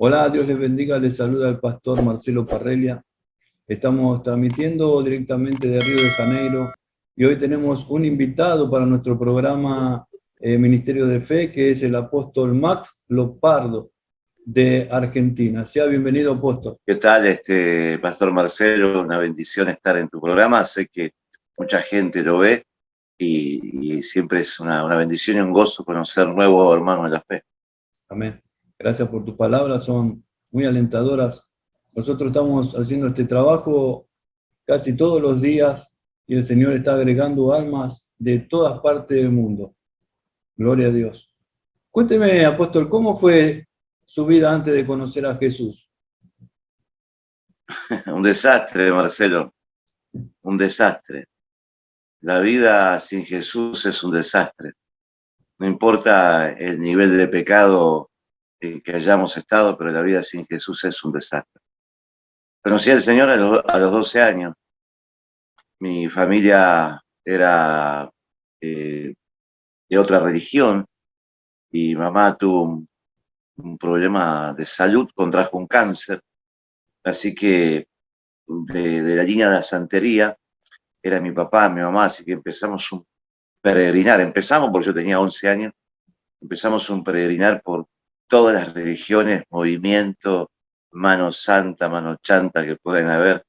Hola, Dios les bendiga, les saluda el pastor Marcelo Parrelia. Estamos transmitiendo directamente de Río de Janeiro y hoy tenemos un invitado para nuestro programa Ministerio de Fe, que es el apóstol Max Lopardo de Argentina. Sea bienvenido, apóstol. ¿Qué tal, Pastor Marcelo? Una bendición estar en tu programa. Sé que mucha gente lo ve y siempre es una bendición y un gozo conocer nuevos hermanos de la fe. Amén. Gracias por tus palabras, son muy alentadoras. Nosotros estamos haciendo este trabajo casi todos los días y el Señor está agregando almas de todas partes del mundo. Gloria a Dios. Cuénteme, apóstol, ¿cómo fue su vida antes de conocer a Jesús? Un desastre, Marcelo, un desastre. La vida sin Jesús es un desastre. No importa el nivel de pecado en que hayamos estado, pero la vida sin Jesús es un desastre. Conocí al Señor a los 12 años. Mi familia era de otra religión y mamá tuvo un problema de salud, contrajo un cáncer, así que de la línea de la santería era mi papá, mi mamá, así que empezamos un peregrinar, empezamos porque yo tenía 11 años, empezamos un peregrinar por todas las religiones, movimientos, mano santa, mano chanta que pueden haber,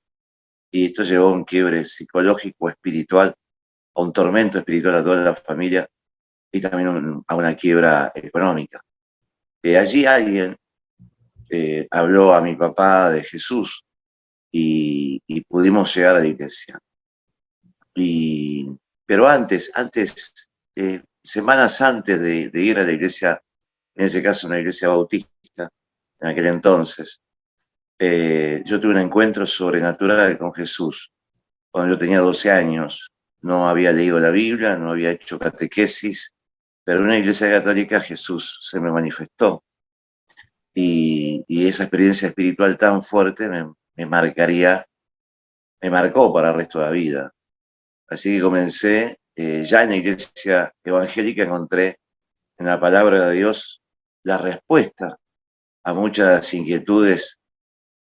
y esto llevó a un quiebre psicológico, espiritual, a un tormento espiritual a toda la familia y también a una quiebra económica. Allí alguien habló a mi papá de Jesús y pudimos llegar a la iglesia. Pero antes, semanas antes de ir a la iglesia, en ese caso una iglesia bautista, en aquel entonces, yo tuve un encuentro sobrenatural con Jesús. Cuando yo tenía 12 años, no había leído la Biblia, no había hecho catequesis, pero en una iglesia católica Jesús se me manifestó. Y esa experiencia espiritual tan fuerte me marcó para el resto de la vida. Así que comencé, ya en la iglesia evangélica encontré en la palabra de Dios la respuesta a muchas inquietudes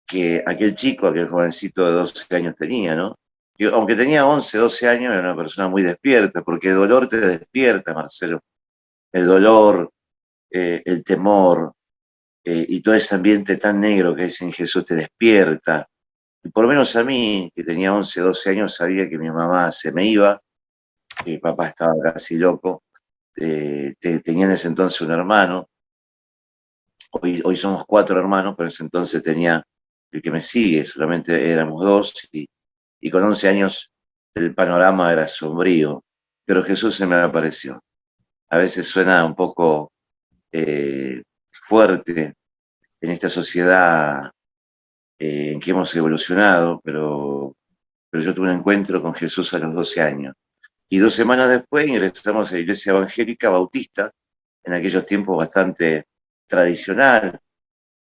que aquel chico, aquel jovencito de 12 años tenía, ¿no? Que aunque tenía 11, 12 años, era una persona muy despierta, porque el dolor te despierta, Marcelo. El dolor, el temor, y todo ese ambiente tan negro que es en Jesús te despierta. Y por lo menos a mí, que tenía 11, 12 años, sabía que mi mamá se me iba, que mi papá estaba casi loco, tenía en ese entonces un hermano, hoy somos 4 hermanos, pero en ese entonces tenía el que me sigue, solamente éramos 2, y con 11 años el panorama era sombrío, pero Jesús se me apareció. A veces suena un poco fuerte en esta sociedad en que hemos evolucionado, pero yo tuve un encuentro con Jesús a los 12 años. Y 2 semanas después ingresamos a la iglesia evangélica bautista, en aquellos tiempos bastante tradicional,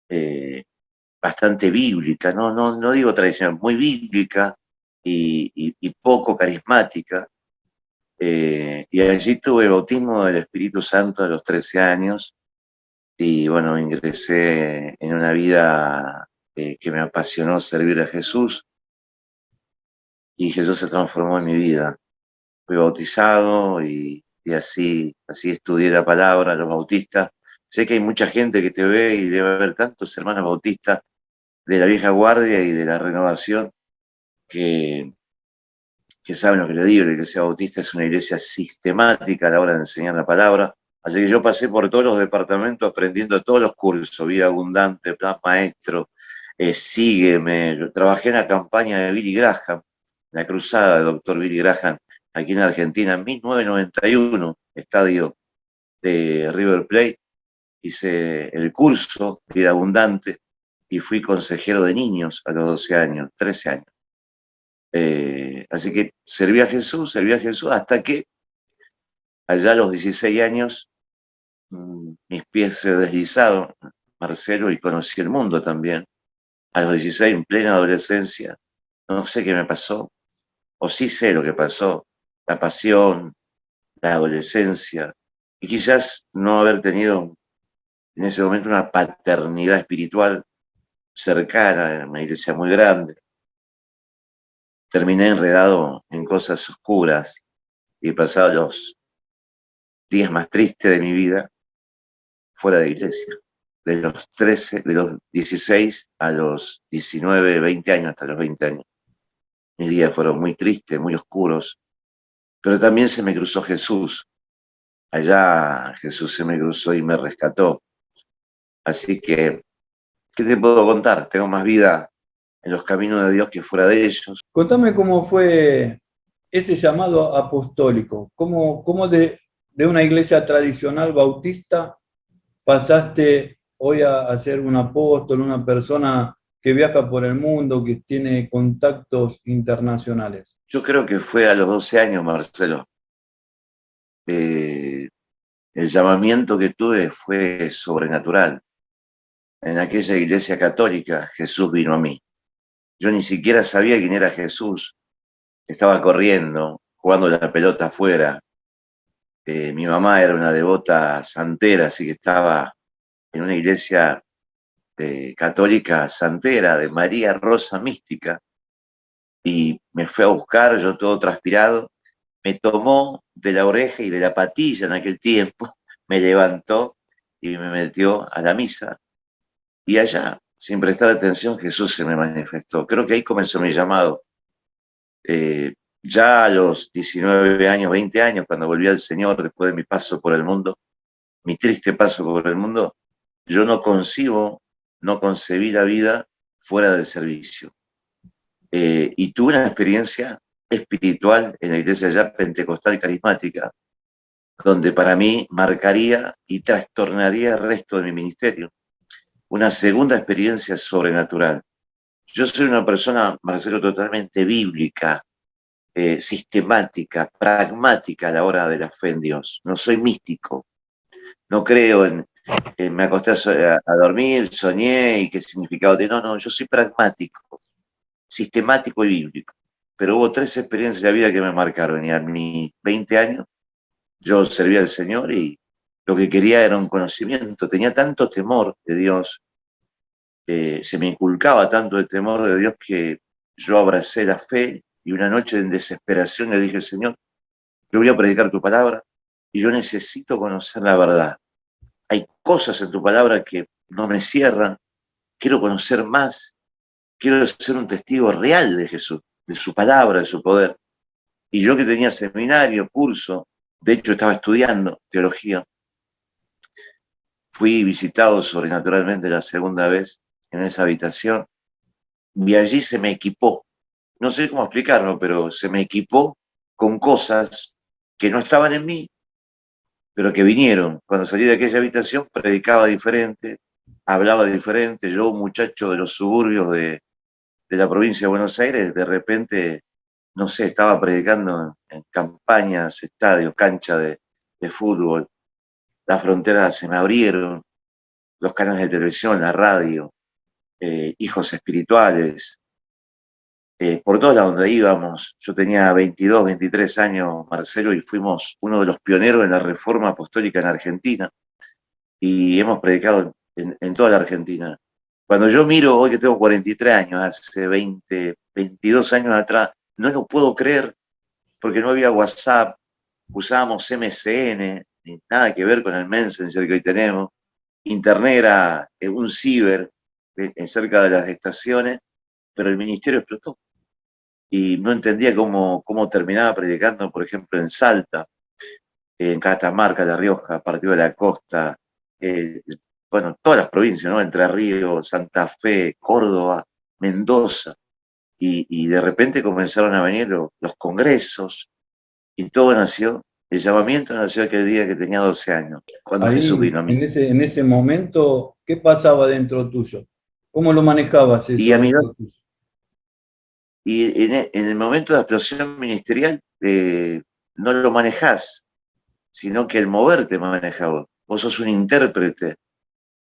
eh, bastante bíblica, no digo tradicional, muy bíblica y poco carismática. Y allí tuve bautismo del Espíritu Santo a los 13 años y bueno, ingresé en una vida que me apasionó servir a Jesús y Jesús se transformó en mi vida. Fui bautizado y así estudié la palabra, los bautistas. Sé que hay mucha gente que te ve y debe haber tantos hermanos bautistas de la vieja guardia y de la renovación que, que saben lo que le digo. La iglesia bautista es una iglesia sistemática a la hora de enseñar la palabra. Así que yo pasé por todos los departamentos aprendiendo todos los cursos, vida abundante, plan maestro, sígueme. Yo trabajé en la campaña de Billy Graham, la cruzada del doctor Billy Graham, aquí en Argentina, en 1991, estadio de River Plate. Hice el curso Vida Abundante y fui consejero de niños a los 12 años, 13 años. Así que serví a Jesús hasta que allá a los 16 años mis pies se deslizaron, Marcelo, y conocí el mundo también. A los 16, en plena adolescencia, no sé qué me pasó, o sí sé lo que pasó, la pasión, la adolescencia, y quizás no haber tenido en ese momento una paternidad espiritual cercana, en una iglesia muy grande. Terminé enredado en cosas oscuras y pasado los días más tristes de mi vida fuera de iglesia. De los 16 a los 19, 20 años, hasta los 20 años. Mis días fueron muy tristes, muy oscuros, pero también se me cruzó Jesús. Allá Jesús se me cruzó y me rescató. Así que, ¿qué te puedo contar? Tengo más vida en los caminos de Dios que fuera de ellos. Contame cómo fue ese llamado apostólico, cómo de una iglesia tradicional bautista pasaste hoy a ser un apóstol, una persona que viaja por el mundo, que tiene contactos internacionales. Yo creo que fue a los 12 años, Marcelo. El llamamiento que tuve fue sobrenatural. En aquella iglesia católica, Jesús vino a mí. Yo ni siquiera sabía quién era Jesús. Estaba corriendo, jugando la pelota afuera. Mi mamá era una devota santera, así que estaba en una iglesia católica santera de María Rosa Mística, y me fue a buscar, yo todo transpirado, me tomó de la oreja y de la patilla en aquel tiempo, me levantó y me metió a la misa, y allá, sin prestar atención, Jesús se me manifestó. Creo que ahí comenzó mi llamado. Ya a los 19 años, 20 años, cuando volví al Señor, después de mi paso por el mundo, mi triste paso por el mundo, yo no concebí la vida fuera del servicio. Y tuve una experiencia espiritual en la iglesia ya pentecostal carismática, donde para mí marcaría y trastornaría el resto de mi ministerio. Una segunda experiencia sobrenatural. Yo soy una persona, Marcelo, totalmente bíblica, sistemática, pragmática a la hora de la fe en Dios. No soy místico, no creo en me acosté a dormir, soñé y qué significado tiene. No, yo soy pragmático, sistemático y bíblico. Pero hubo 3 experiencias de la vida que me marcaron, y a mis 20 años yo servía al Señor y lo que quería era un conocimiento. Tenía tanto temor de Dios, se me inculcaba tanto el temor de Dios, que yo abracé la fe, y una noche en desesperación le dije: Señor, yo voy a predicar tu palabra y yo necesito conocer la verdad. Hay cosas en tu palabra que no me cierran, quiero conocer más, quiero ser un testigo real de Jesús, de su palabra, de su poder. Y yo, que tenía seminario, curso, de hecho estaba estudiando teología, fui visitado sobrenaturalmente la segunda vez en esa habitación, y allí se me equipó, no sé cómo explicarlo, pero se me equipó con cosas que no estaban en mí, pero que vinieron. Cuando salí de aquella habitación predicaba diferente, hablaba diferente. Yo, un muchacho de los suburbios de la provincia de Buenos Aires, de repente, no sé, estaba predicando en campañas, estadios, canchas de fútbol. Las fronteras se me abrieron, los canales de televisión, la radio, hijos espirituales, por todos lados donde íbamos. Yo tenía 22, 23 años, Marcelo, y fuimos uno de los pioneros en la Reforma Apostólica en Argentina, y hemos predicado en toda la Argentina. Cuando yo miro hoy, que tengo 43 años, hace 20, 22 años atrás, no lo puedo creer, porque no había WhatsApp, usábamos MSN, ni nada que ver con el Messenger que hoy tenemos. Internet era un ciber cerca de las estaciones, pero el ministerio explotó. Y no entendía cómo terminaba predicando, por ejemplo, en Salta, en Catamarca, La Rioja, Partido de la Costa, bueno, todas las provincias, ¿no? Entre Ríos, Santa Fe, Córdoba, Mendoza. Y de repente comenzaron a venir los congresos, y todo nació, el llamamiento nació aquel día que tenía 12 años, cuando Jesús Ahí, vino a mí. en ese momento, ¿qué pasaba dentro tuyo? ¿Cómo lo manejabas Y, eso a mí, dentro tuyo? y en el momento de explosión ministerial, no lo manejás, sino que el mover te maneja vos. Vos sos un intérprete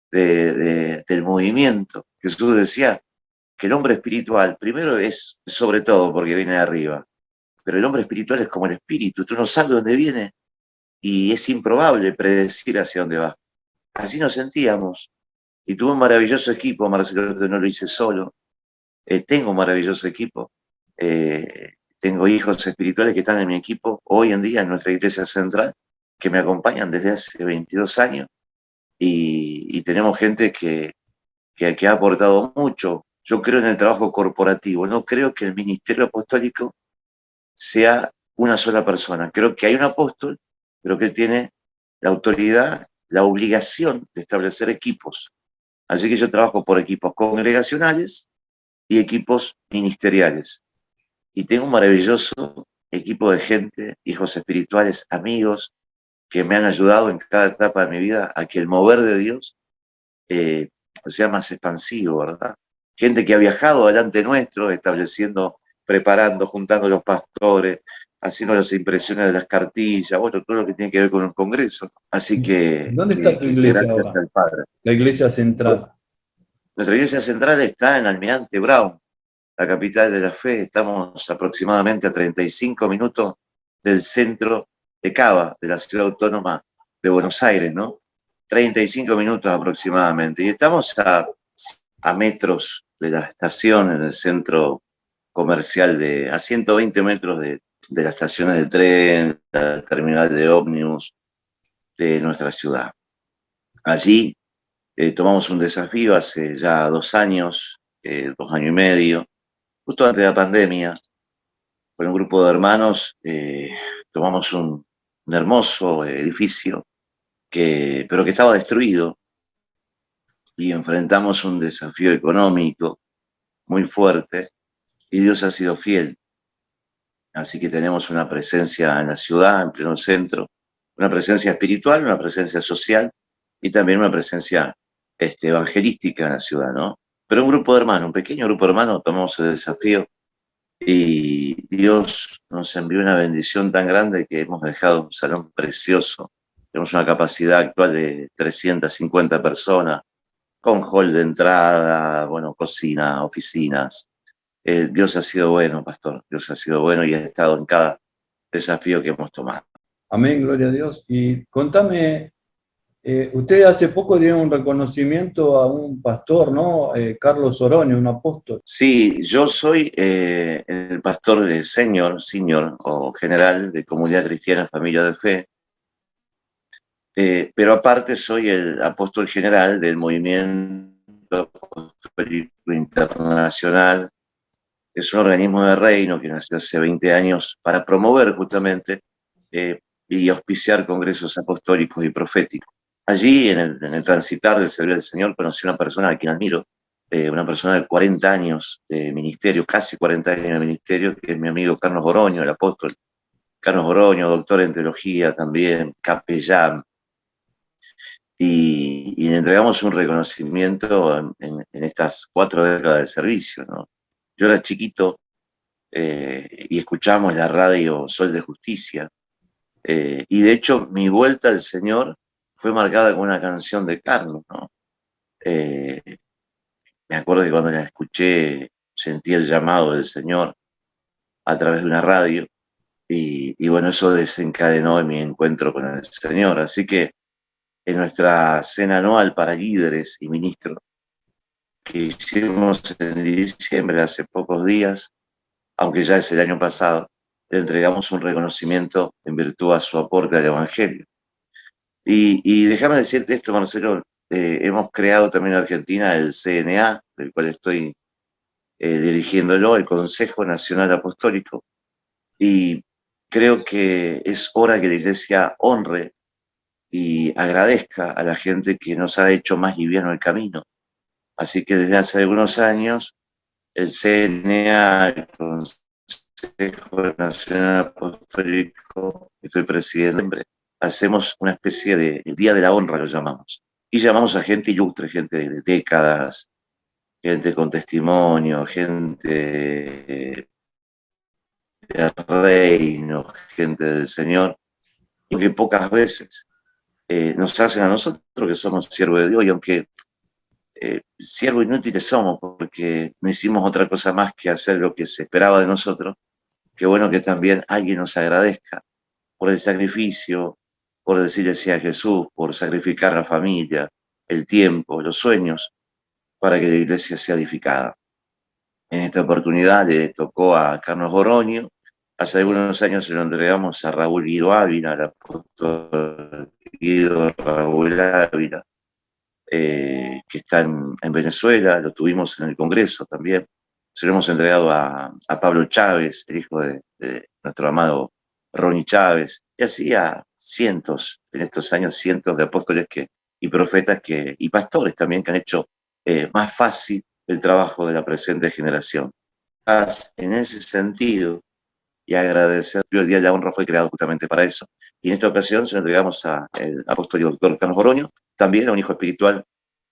del movimiento. Jesús decía que el hombre espiritual, primero, es sobre todo porque viene de arriba, pero el hombre espiritual es como el espíritu, tú no sabes dónde viene y es improbable predecir hacia dónde va. así nos sentíamos. Y tuve un maravilloso equipo, Marcelo, que no lo hice solo. Tengo un maravilloso equipo. Tengo hijos espirituales que están en mi equipo hoy en día en nuestra iglesia central, que me acompañan desde hace 22 años. Y tenemos gente que ha aportado mucho. Yo creo en el trabajo corporativo, no creo que el ministerio apostólico sea una sola persona. Creo que hay un apóstol, pero que tiene la autoridad, la obligación de establecer equipos. Así que yo trabajo por equipos congregacionales y equipos ministeriales. Y tengo un maravilloso equipo de gente, hijos espirituales, amigos, que me han ayudado en cada etapa de mi vida a que el mover de Dios sea más expansivo, ¿verdad? Gente que ha viajado delante nuestro, estableciendo, preparando, juntando los pastores, haciendo las impresiones de las cartillas, bueno, todo lo que tiene que ver con el Congreso. Así que ¿Dónde está tu iglesia gracias ahora? al Padre. La iglesia central. Nuestra iglesia central está en Almirante Brown, la capital de la fe. Estamos aproximadamente a 35 minutos del centro de Cava, de la ciudad autónoma de Buenos Aires, ¿no? 35 minutos aproximadamente. Y estamos a metros de la estación, en el centro comercial, a 120 metros de las estaciones de tren, la terminal de ómnibus de nuestra ciudad. Allí tomamos un desafío hace ya 2 años, 2 años y medio, justo antes de la pandemia, con un grupo de hermanos, tomamos un hermoso edificio, pero que estaba destruido, y enfrentamos un desafío económico muy fuerte, y Dios ha sido fiel. Así que tenemos una presencia en la ciudad, en pleno centro, una presencia espiritual, una presencia social y también una presencia evangelística en la ciudad, ¿no? Pero un grupo de hermanos, un pequeño grupo de hermanos, tomamos el desafío y Dios nos envió una bendición tan grande que hemos dejado un salón precioso. Tenemos una capacidad actual de 350 personas, con hall de entrada, bueno, cocina, oficinas. Dios ha sido bueno, pastor. Dios ha sido bueno y ha estado en cada desafío que hemos tomado. Amén, gloria a Dios. Y contame, usted hace poco dio un reconocimiento a un pastor, ¿no? Carlos Oroño, un apóstol. Sí, yo soy el pastor de senior o general de Comunidad Cristiana Familia de Fe, pero aparte soy el apóstol general del Movimiento Apostólico Internacional. Es un organismo de reino que nació hace 20 años para promover justamente y auspiciar congresos apostólicos y proféticos. Allí, en el transitar del servicio del Señor, conocí a una persona a quien admiro, una persona de 40 años de ministerio, casi 40 años de ministerio, que es mi amigo Carlos Oroño, el apóstol. Carlos Oroño, doctor en teología también, capellán, y le entregamos un reconocimiento en estas 4 décadas de servicio, ¿no? Yo era chiquito y escuchábamos la radio Sol de Justicia, y de hecho mi vuelta al Señor fue marcada con una canción de Carlos, ¿no? Me acuerdo que cuando la escuché sentí el llamado del Señor a través de una radio, y bueno, eso desencadenó en mi encuentro con el Señor. Así que en nuestra cena anual para líderes y ministros que hicimos en diciembre, hace pocos días, aunque ya es el año pasado, le entregamos un reconocimiento en virtud a su aporte al Evangelio. Y déjame decirte esto, Marcelo, hemos creado también en Argentina el CNA, del cual estoy dirigiéndolo, el Consejo Nacional Apostólico, y creo que es hora que la Iglesia honre y agradezca a la gente que nos ha hecho más liviano el camino. Así que desde hace algunos años, el CNA, el Consejo Nacional Apostólico, estoy presidente, hacemos una especie de Día de la Honra, lo llamamos. Y llamamos a gente ilustre, gente de décadas, gente con testimonio, gente del reino, gente del Señor, y que pocas veces nos hacen a nosotros que somos siervos de Dios, y aunque siervos inútiles somos, porque no hicimos otra cosa más que hacer lo que se esperaba de nosotros, qué bueno que también alguien nos agradezca por el sacrificio, por decirle sí a Jesús, por sacrificar la familia, el tiempo, los sueños, para que la iglesia sea edificada. En esta oportunidad le tocó a Carlos Oroño. Hace algunos años se lo entregamos a Raúl Guido Ávila, al apóstol Guido Raúl Ávila, que está en Venezuela, lo tuvimos en el Congreso también. Se lo hemos entregado a Pablo Chávez, el hijo de nuestro amado Ronnie Chávez, y así a cientos, en estos años, cientos de apóstoles y profetas y pastores también que han hecho más fácil el trabajo de la presente generación. En ese sentido, y agradecer, el Día de la Honra fue creado justamente para eso, y en esta ocasión se lo entregamos al apóstol y doctor Carlos Oroño, también a un hijo espiritual,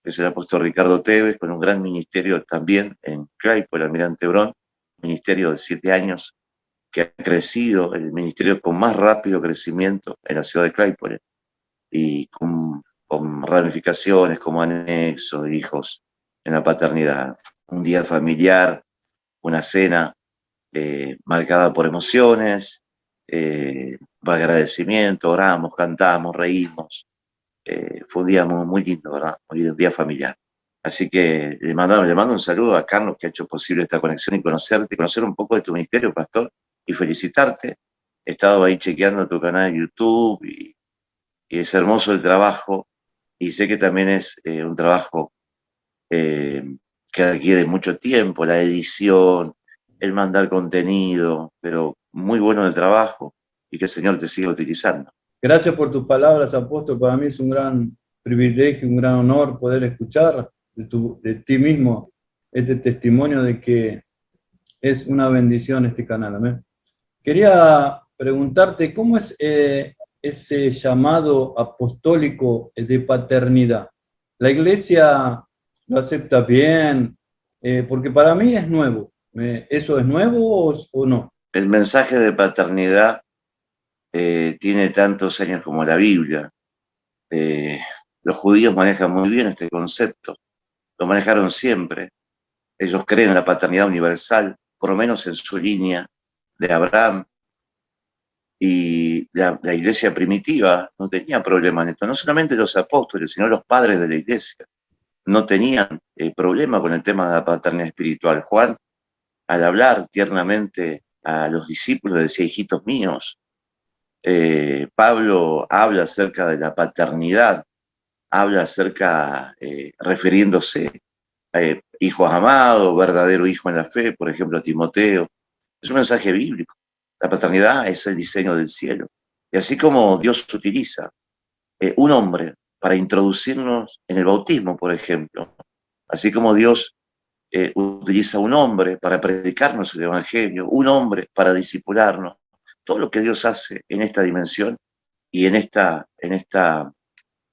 que es el apóstol Ricardo Tevez, con un gran ministerio también en Claypole, Almirante Brown, ministerio de 7 años, que ha crecido, el ministerio con más rápido crecimiento en la ciudad de Claypole, y con ramificaciones como anexo, hijos en la paternidad, un día familiar, una cena marcada por emociones, agradecimiento, oramos, cantamos, reímos. Fue un día muy, muy lindo, ¿verdad? Muy lindo, un día familiar. Así que le mando un saludo a Carlos, que ha hecho posible esta conexión y conocerte, conocer un poco de tu ministerio, pastor, y felicitarte. He estado ahí chequeando tu canal de YouTube y es hermoso el trabajo, y sé que también es un trabajo eh, que requiere mucho tiempo, la edición, el mandar contenido, pero muy bueno el trabajo y que el Señor te siga utilizando. Gracias por tus palabras, apóstol. Para mí es un gran privilegio, un gran honor poder escuchar de ti mismo este testimonio de que es una bendición este canal. Amén. Quería preguntarte, ¿cómo es ese llamado apostólico de paternidad? ¿La iglesia lo acepta bien? Porque para mí es nuevo. ¿Eso es nuevo o no? El mensaje de paternidad tiene tantos años como la Biblia. Eh, los judíos manejan muy bien este concepto, lo manejaron siempre. Ellos creen en la paternidad universal, por lo menos en su línea de Abraham, y la iglesia primitiva no tenía problema en esto. No solamente los apóstoles, sino los padres de la iglesia no tenían problema con el tema de la paternidad espiritual. Juan, al hablar tiernamente a los discípulos, decía: hijitos míos. Pablo habla acerca de la paternidad, habla acerca, refiriéndose a hijos amados, verdadero hijo en la fe, por ejemplo, a Timoteo. Es un mensaje bíblico. La paternidad es el diseño del cielo. Y así como Dios utiliza un hombre para introducirnos en el bautismo, por ejemplo, así como Dios utiliza un hombre para predicarnos el evangelio, un hombre para discipularnos, todo lo que Dios hace en esta dimensión y en esta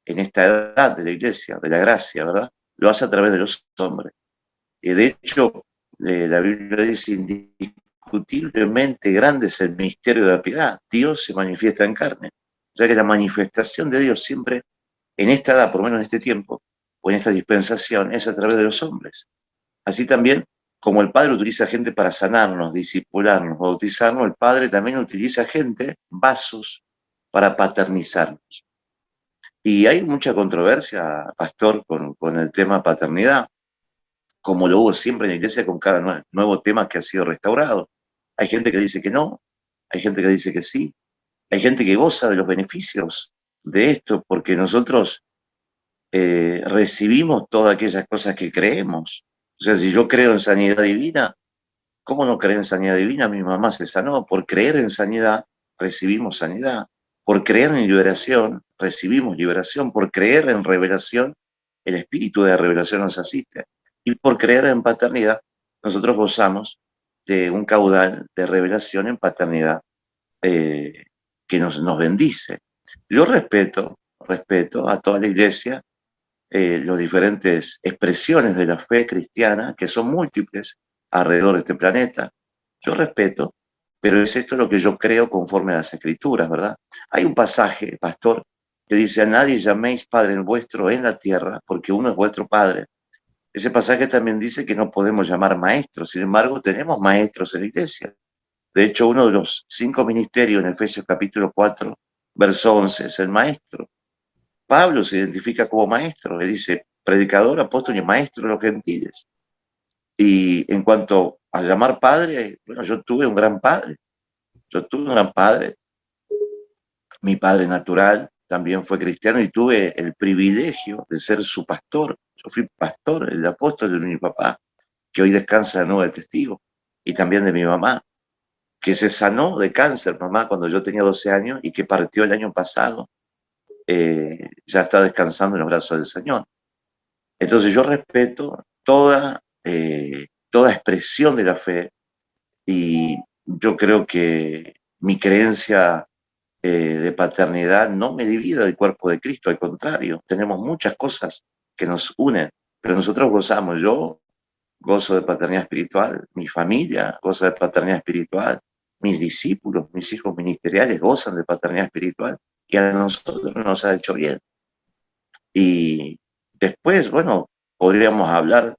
edad de la iglesia, de la gracia, ¿verdad? Lo hace a través de los hombres. Y de hecho, la Biblia dice: indiscutiblemente grande es el misterio de la piedad. Dios se manifiesta en carne. O sea que la manifestación de Dios siempre, en esta edad, por lo menos en este tiempo, o en esta dispensación, es a través de los hombres. Así también, como el Padre utiliza gente para sanarnos, discipularnos, bautizarnos, el Padre también utiliza gente, vasos, para paternizarnos. Y hay mucha controversia, pastor, con el tema paternidad, como lo hubo siempre en la iglesia con cada nuevo tema que ha sido restaurado. Hay gente que dice que no, hay gente que dice que sí, hay gente que goza de los beneficios de esto, porque nosotros recibimos todas aquellas cosas que creemos. O sea, si yo creo en sanidad divina, ¿cómo no creer en sanidad divina? Mi mamá se sanó. Por creer en sanidad, recibimos sanidad. Por creer en liberación, recibimos liberación. Por creer en revelación, el espíritu de revelación nos asiste. Y por creer en paternidad, nosotros gozamos de un caudal de revelación en paternidad que nos bendice. Yo respeto a toda la iglesia, las diferentes expresiones de la fe cristiana, que son múltiples alrededor de este planeta. Yo respeto, pero es esto lo que yo creo conforme a las Escrituras, ¿verdad? Hay un pasaje, pastor, que dice: a nadie llaméis Padre vuestro en la tierra, porque uno es vuestro Padre. Ese pasaje también dice que no podemos llamar maestros, sin embargo tenemos maestros en la iglesia. De hecho, uno de los 5 ministerios en Efesios capítulo 4, verso 11, es el maestro. Pablo se identifica como maestro, le dice predicador, apóstol y maestro de los gentiles. Y en cuanto a llamar padre, bueno, yo tuve un gran padre. Yo tuve un gran padre. Mi padre natural también fue cristiano y tuve el privilegio de ser su pastor. Yo fui pastor, el apóstol de mi papá, que hoy descansa de nuevo de testigo, y también de mi mamá, que se sanó de cáncer, mamá, cuando yo tenía 12 años y que partió el año pasado. Ya está descansando en los brazos del Señor. Entonces yo respeto toda expresión de la fe y yo creo que mi creencia de paternidad no me divide del cuerpo de Cristo, al contrario, tenemos muchas cosas que nos unen, pero nosotros gozamos. Yo gozo de paternidad espiritual, mi familia goza de paternidad espiritual, mis discípulos, mis hijos ministeriales gozan de paternidad espiritual y a nosotros nos ha hecho bien. Y después, bueno, podríamos hablar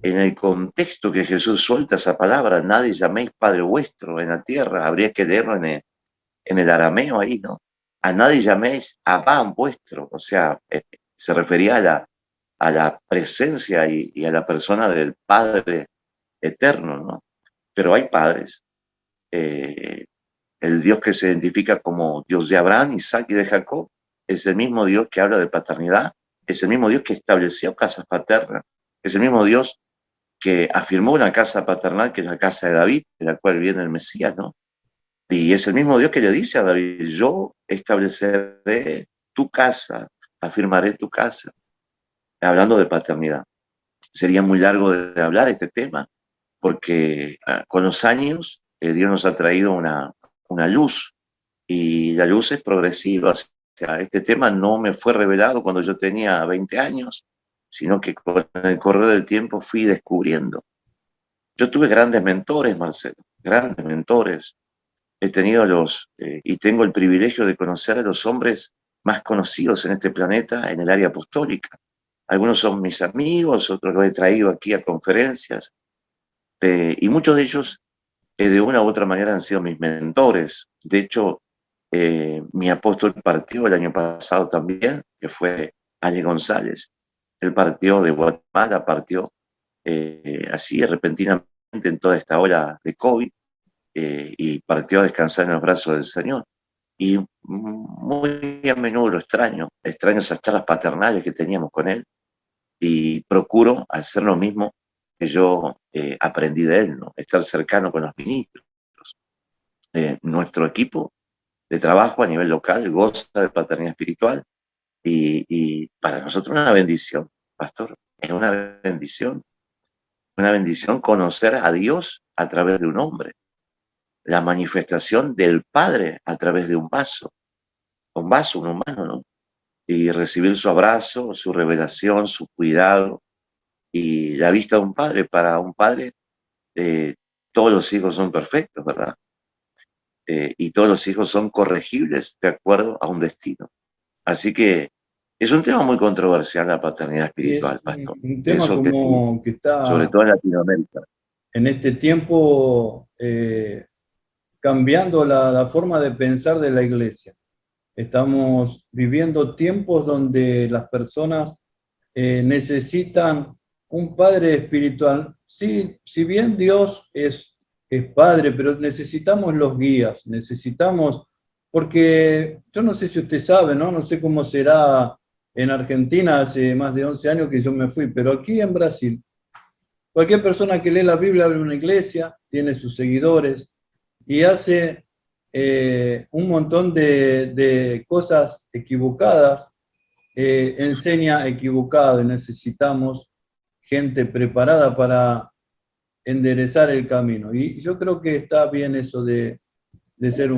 en el contexto que Jesús suelta esa palabra, nadie llaméis Padre vuestro en la tierra, habría que leerlo en el arameo ahí, ¿no? A nadie llaméis Abba vuestro, o sea, se refería a la presencia y a la persona del Padre eterno, ¿no? Pero hay padres, eh, el Dios que se identifica como Dios de Abraham, Isaac y de Jacob, es el mismo Dios que habla de paternidad, es el mismo Dios que estableció casas paternas, es el mismo Dios que afirmó una casa paternal que es la casa de David, de la cual viene el Mesías, ¿no? Y es el mismo Dios que le dice a David, yo estableceré tu casa, afirmaré tu casa, hablando de paternidad. Sería muy largo de hablar este tema, porque con los años Dios nos ha traído una luz, y la luz es progresiva. O sea, este tema no me fue revelado cuando yo tenía 20 años, sino que con el correr del tiempo fui descubriendo. Yo tuve grandes mentores, Marcelo, grandes mentores. He tenido y tengo el privilegio de conocer a los hombres más conocidos en este planeta en el área apostólica. Algunos son mis amigos, otros los he traído aquí a conferencias, y muchos de ellos de una u otra manera han sido mis mentores. De hecho, mi apóstol partió el año pasado también, que fue Ale González. Él partió de Guatemala, partió así repentinamente en toda esta ola de COVID, y partió a descansar en los brazos del Señor. Y muy a menudo lo extraño esas charlas paternales que teníamos con él, y procuro hacer lo mismo que yo aprendí de él, ¿no? Estar cercano con los ministros. Nuestro equipo de trabajo a nivel local goza de paternidad espiritual, y para nosotros una bendición, pastor, es una bendición conocer a Dios a través de un hombre, la manifestación del Padre a través de un vaso, un humano, ¿no? Y recibir su abrazo, su revelación, su cuidado y la vista de un padre. Para un padre, eh, todos los hijos son perfectos, ¿verdad? Y todos los hijos son corregibles de acuerdo a un destino. Así que es un tema muy controversial la paternidad Y es espiritual, pastor. un tema Pienso que sí, como que sobre está todo en Latinoamérica. en este tiempo cambiando la forma de pensar de la iglesia. Estamos viviendo tiempos donde las personas necesitan un padre espiritual. Sí, si bien Dios es padre, pero necesitamos los guías, necesitamos, porque yo no sé si usted sabe, ¿no? No sé cómo será en Argentina, hace más de 11 años que yo me fui, pero aquí en Brasil, cualquier persona que lee la Biblia abre una iglesia, tiene sus seguidores y hace un montón de cosas equivocadas, enseña equivocado, y necesitamos gente preparada para enderezar el camino. Y yo creo que está bien eso de ser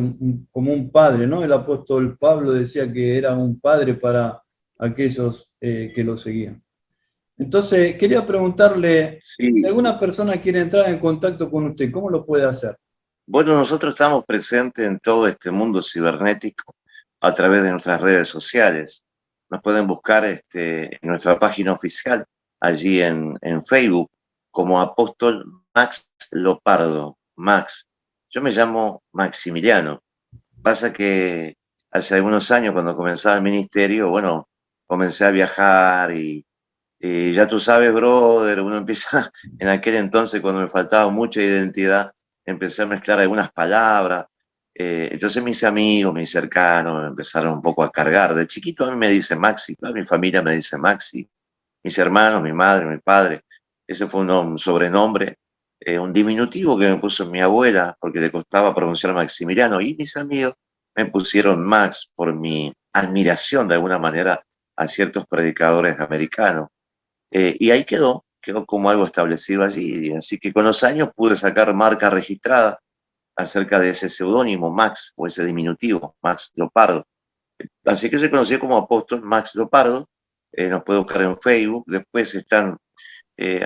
como un padre, ¿no? El apóstol Pablo decía que era un padre para aquellos que lo seguían. Entonces, quería preguntarle, si Sí, alguna persona quiere entrar en contacto con usted, ¿cómo lo puede hacer? bueno, nosotros estamos presentes en todo este mundo cibernético a través de nuestras redes sociales. Nos pueden buscar en nuestra página oficial, allí en Facebook, como Apóstol Max Lopardo. Max. Yo me llamo Maximiliano. Pasa que hace algunos años, cuando comenzaba el ministerio, bueno, comencé a viajar y ya tú sabes, brother, uno empieza, en aquel entonces cuando me faltaba mucha identidad, empecé a mezclar algunas palabras. Entonces mis amigos, mis cercanos, me empezaron un poco a cargar. De chiquito a mí me dice Maxi, toda mi familia me dice Maxi, mis hermanos, mi madre, mi padre. Ese fue un sobrenombre, un diminutivo que me puso mi abuela, porque le costaba pronunciar Maximiliano, y mis amigos me pusieron Max por mi admiración de alguna manera a ciertos predicadores americanos. Y ahí quedó como algo establecido allí. Así que con los años pude sacar marca registrada acerca de ese seudónimo, Max, o ese diminutivo, Max Lopardo. Así que se conoció como apóstol Max Lopardo. Nos puede buscar en Facebook. Después están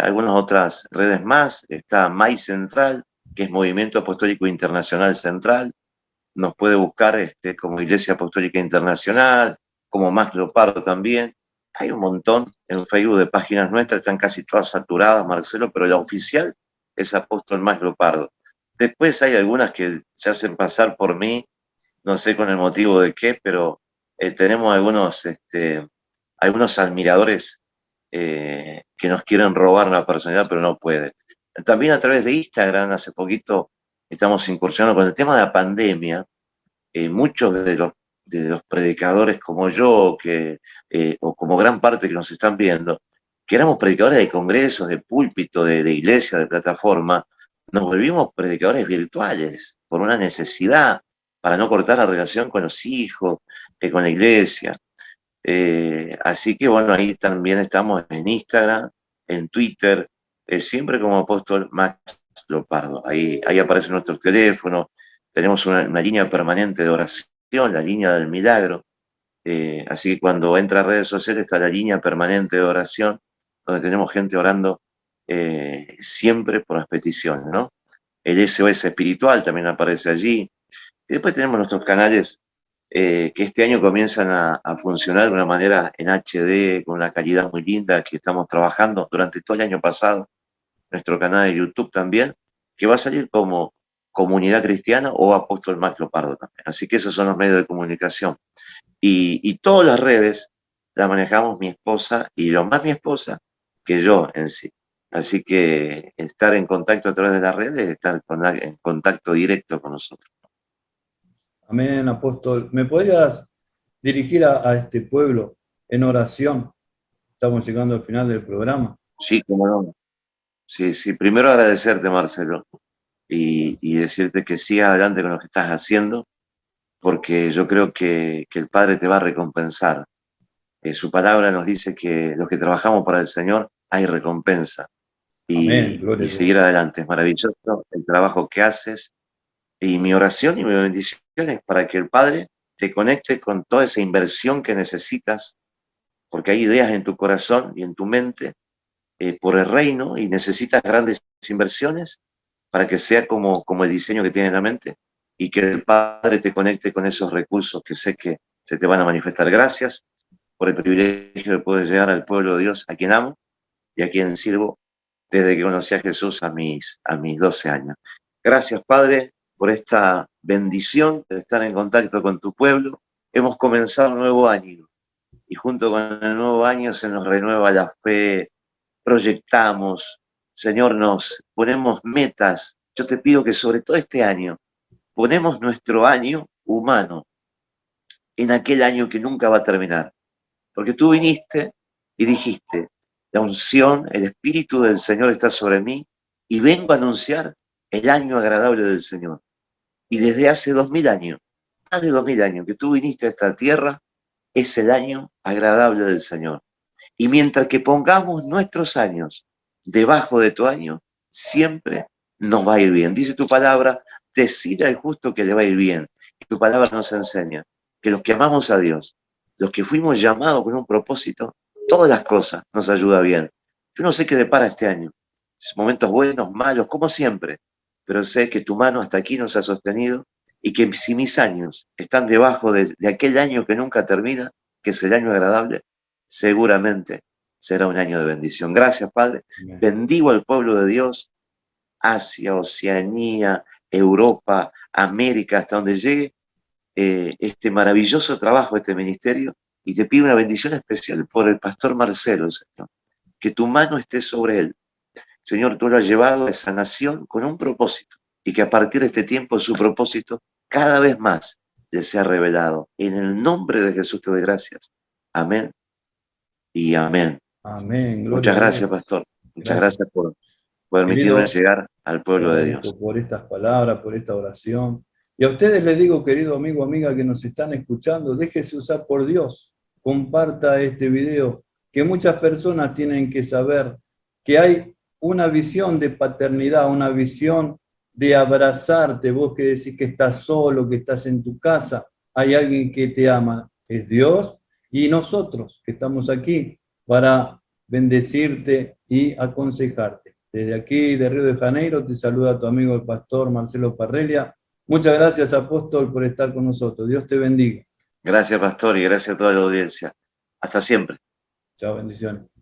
algunas otras redes más. Está MAI Central, que es Movimiento Apostólico Internacional Central. Nos puede buscar como Iglesia Apostólica Internacional, como Max Lopardo también. Hay un montón en Facebook de páginas nuestras, están casi todas saturadas, Marcelo, pero la oficial es Apóstol Max Lopardo. Después hay algunas que se hacen pasar por mí, no sé con el motivo de qué, pero tenemos algunos admiradores que nos quieren robar la personalidad, pero no pueden. También a través de Instagram, hace poquito estamos incursionando con el tema de la pandemia. Muchos de los predicadores como yo, o como gran parte que nos están viendo, que éramos predicadores de congresos, de púlpito, de iglesia, de plataforma, nos volvimos predicadores virtuales por una necesidad para no cortar la relación con los hijos, con la iglesia. Así que bueno, ahí también estamos en Instagram, en Twitter, siempre como Apóstol Max Lopardo. Ahí aparecen nuestros teléfonos, tenemos una línea permanente de oración, la línea del milagro. Así que cuando entra a redes sociales está la línea permanente de oración, donde tenemos gente orando siempre por las peticiones, ¿no? El SOS espiritual también aparece allí. Y después tenemos nuestros canales que este año comienzan a funcionar de una manera en HD, con una calidad muy linda, que estamos trabajando durante todo el año pasado. Nuestro canal de YouTube también, que va a salir como Comunidad Cristiana o Apóstol Max Lopardo también. Así que esos son los medios de comunicación. Y todas las redes las manejamos mi esposa, y lo más mi esposa que yo en sí. Así que estar en contacto a través de las redes es estar en contacto directo con nosotros. Amén, apóstol. ¿Me podrías dirigir a este pueblo en oración? Estamos llegando al final del programa. Sí, cómo no. Sí, sí. Primero agradecerte, Marcelo, y decirte que sigas adelante con lo que estás haciendo, porque yo creo que el Padre te va a recompensar. Su palabra nos dice que los que trabajamos para el Señor hay recompensa. Amén, Y gloria a Dios. seguir adelante. Es maravilloso el trabajo que haces. Y mi oración y mi bendición es para que el Padre te conecte con toda esa inversión que necesitas, porque hay ideas en tu corazón y en tu mente por el reino, y necesitas grandes inversiones para que sea como el diseño que tiene en la mente, y que el Padre te conecte con esos recursos que sé que se te van a manifestar. Gracias por el privilegio de poder llegar al pueblo de Dios, a quien amo y a quien sirvo desde que conocí a Jesús a mis 12 años. Gracias, Padre, por esta bendición de estar en contacto con tu pueblo. Hemos comenzado un nuevo año, y junto con el nuevo año se nos renueva la fe, proyectamos, Señor, nos ponemos metas. Yo te pido que sobre todo este año ponemos nuestro año humano en aquel año que nunca va a terminar. Porque tú viniste y dijiste, la unción, el Espíritu del Señor está sobre mí, y vengo a anunciar el año agradable del Señor. Y desde hace 2000 años, más de 2000 años que tú viniste a esta tierra, es el año agradable del Señor. Y mientras que pongamos nuestros años debajo de tu año, siempre nos va a ir bien. Dice tu palabra, decir al justo que le va a ir bien. Y tu palabra nos enseña que los que amamos a Dios, los que fuimos llamados con un propósito, todas las cosas nos ayuda bien. Yo no sé qué depara este año, momentos buenos, malos, como siempre, pero sé que tu mano hasta aquí nos ha sostenido, y que si mis años están debajo de aquel año que nunca termina, que es el año agradable, seguramente será un año de bendición. Gracias, Padre. Amén. Bendigo al pueblo de Dios, Asia, Oceanía, Europa, América, hasta donde llegue. este maravilloso trabajo, este ministerio, y te pido una bendición especial por el pastor Marcelo, Señor. Que tu mano esté sobre él. Señor, tú lo has llevado a esa nación con un propósito, y que a partir de este tiempo su propósito cada vez más le sea revelado. En el nombre de Jesús te doy gracias. Amén y amén. Amén. Gloria Muchas a gracias, Dios. pastor. Muchas Gracias. gracias por permitirme Querido, llegar al te pueblo de Dios. agradezco por estas palabras, por esta oración. Y a ustedes les digo, querido amigo, amiga, que nos están escuchando, déjese usar por Dios. Comparta este video, que muchas personas tienen que saber que hay una visión de paternidad, una visión de abrazarte. Vos que decís que estás solo, que estás en tu casa, hay alguien que te ama, es Dios, y nosotros que estamos aquí para bendecirte y aconsejarte. Desde aquí, de Río de Janeiro, te saluda tu amigo el pastor Marcelo Parrelia. Muchas gracias, apóstol, por estar con nosotros. Dios te bendiga. Gracias, pastor, y gracias a toda la audiencia. Hasta siempre. Chao, bendiciones.